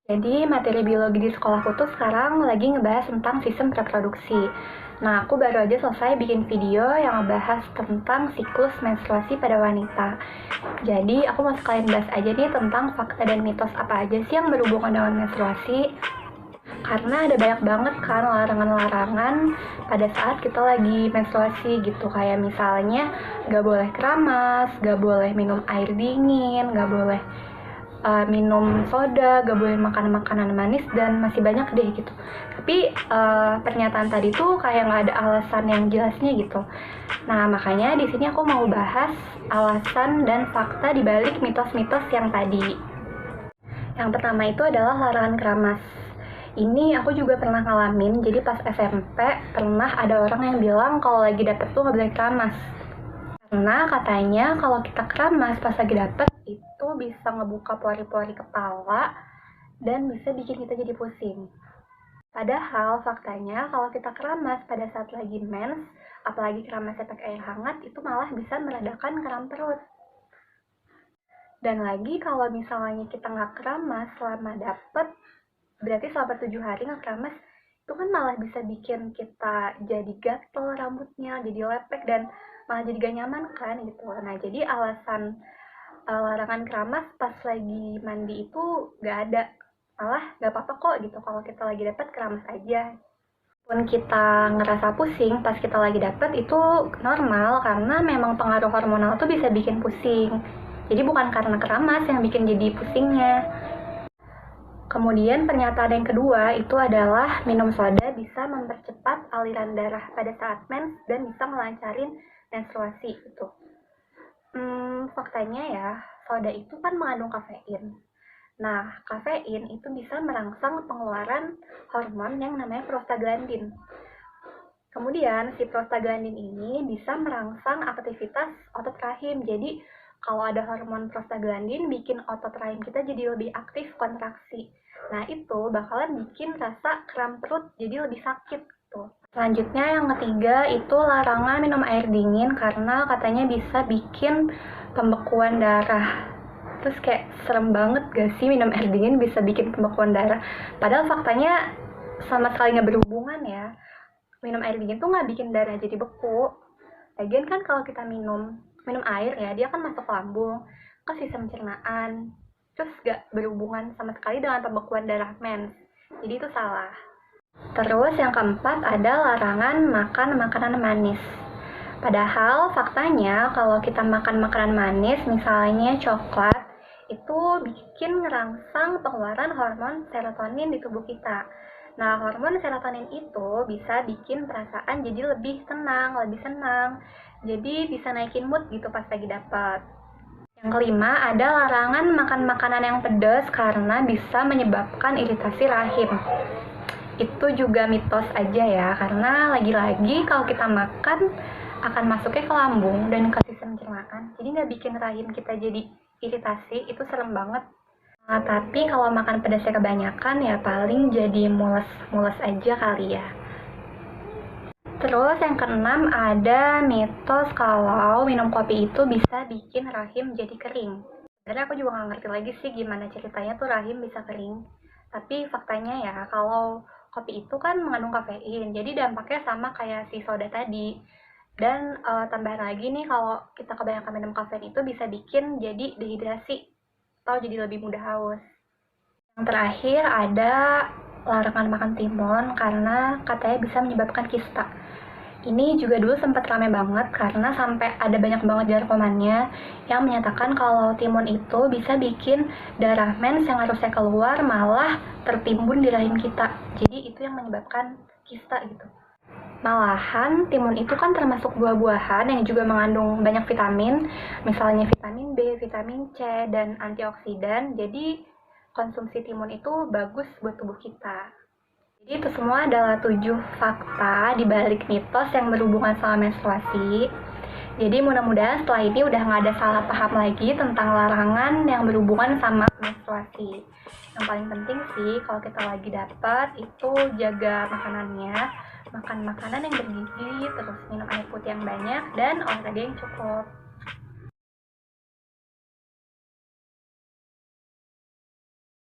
Jadi materi biologi di sekolahku tuh sekarang lagi ngebahas tentang sistem reproduksi. Nah, aku baru aja selesai bikin video yang ngebahas tentang siklus menstruasi pada wanita. Jadi, aku mau sekalian bahas aja nih tentang fakta dan mitos apa aja sih yang berhubungan dengan menstruasi. Karena ada banyak banget kan larangan-larangan pada saat kita lagi menstruasi gitu. Kayak misalnya gak boleh keramas, gak boleh minum air dingin, gak boleh minum soda, gak boleh makan makanan manis, dan masih banyak deh gitu. Tapi pernyataan tadi tuh kayak nggak ada alasan yang jelasnya gitu. Nah, makanya di sini aku mau bahas alasan dan fakta dibalik mitos-mitos yang tadi. Yang pertama itu adalah larangan keramas. Ini aku juga pernah ngalamin. Jadi pas SMP pernah ada orang yang bilang kalau lagi dapet tuh nggak boleh keramas. Karena katanya kalau kita keramas pas lagi dapet itu bisa ngebuka pori-pori kepala dan bisa bikin kita jadi pusing. Padahal faktanya kalau kita keramas pada saat lagi mens, apalagi keramasnya pakai air hangat, itu malah bisa meredakan kram perut. Dan lagi kalau misalnya kita nggak keramas selama dapet, berarti selama 7 hari nggak keramas, itu kan malah bisa bikin kita jadi gatel rambutnya, jadi lepek, dan malah jadi gak nyaman kan gitu. Nah, jadi alasan larangan keramas pas lagi mandi itu gak ada. Malah gak apa-apa kok gitu kalau kita lagi dapet keramas aja. Pun kita ngerasa pusing pas kita lagi dapet itu normal karena memang pengaruh hormonal tuh bisa bikin pusing. Jadi bukan karena keramas yang bikin jadi pusingnya. Kemudian pernyataan yang kedua itu adalah minum soda bisa mempercepat aliran darah pada saat mens dan bisa melancarin menstruasi itu. Faktanya ya, soda itu kan mengandung kafein. Nah, kafein itu bisa merangsang pengeluaran hormon yang namanya prostaglandin. Kemudian si prostaglandin ini bisa merangsang aktivitas otot rahim. Jadi kalau ada hormon prostaglandin bikin otot rahim kita jadi lebih aktif kontraksi. Nah, itu bakalan bikin rasa kram perut jadi lebih sakit tuh. Selanjutnya yang ketiga itu larangan minum air dingin karena katanya bisa bikin pembekuan darah. Terus kayak serem banget gak sih minum air dingin bisa bikin pembekuan darah? Padahal faktanya sama sekali nggak berhubungan ya. Minum air dingin tuh nggak bikin darah jadi beku. Lagian kan kalau kita minum air ya, dia kan masuk lambung, ke sistem pencernaan, terus gak berhubungan sama sekali dengan pembekuan darah mens. Jadi itu salah. Terus yang keempat ada larangan makan makanan manis. Padahal faktanya kalau kita makan makanan manis, misalnya coklat, itu bikin ngerangsang pengeluaran hormon serotonin di tubuh kita. Nah, hormon serotonin itu bisa bikin perasaan jadi lebih tenang, lebih senang. Jadi bisa naikin mood gitu pas lagi dapat. Yang kelima, ada larangan makan makanan yang pedas karena bisa menyebabkan iritasi rahim. Itu juga mitos aja ya, karena lagi-lagi kalau kita makan akan masuknya ke lambung dan ke sistem pencernaan. Jadi nggak bikin rahim kita jadi iritasi, itu serem banget. Nah, tapi kalau makan pedasnya kebanyakan ya paling jadi mules aja kali ya. Terus yang keenam ada mitos kalau minum kopi itu bisa bikin rahim jadi kering. Sebenarnya aku juga nggak ngerti lagi sih gimana ceritanya tuh rahim bisa kering. Tapi faktanya ya kalau kopi itu kan mengandung kafein, jadi dampaknya sama kayak si soda tadi. Dan tambahan lagi nih kalau kita kebanyakan minum kafein itu bisa bikin jadi dehidrasi atau jadi lebih mudah haus. Yang terakhir ada larangan makan timun karena katanya bisa menyebabkan kista. Ini juga dulu sempat ramai banget karena sampai ada banyak banget jargomannya yang menyatakan kalau timun itu bisa bikin darah mens yang harusnya keluar malah tertimbun di rahim kita. Jadi itu yang menyebabkan kista gitu. Malahan timun itu kan termasuk buah-buahan yang juga mengandung banyak vitamin, misalnya vitamin B, vitamin C, dan antioksidan. Jadi konsumsi timun itu bagus buat tubuh kita. Jadi itu semua adalah 7 fakta di balik mitos yang berhubungan sama menstruasi. Jadi mudah-mudahan setelah ini udah nggak ada salah paham lagi tentang larangan yang berhubungan sama menstruasi. Yang paling penting sih kalau kita lagi dapat itu jaga makanannya, makan makanan yang bergizi, terus minum air putih yang banyak, dan olahraga yang cukup.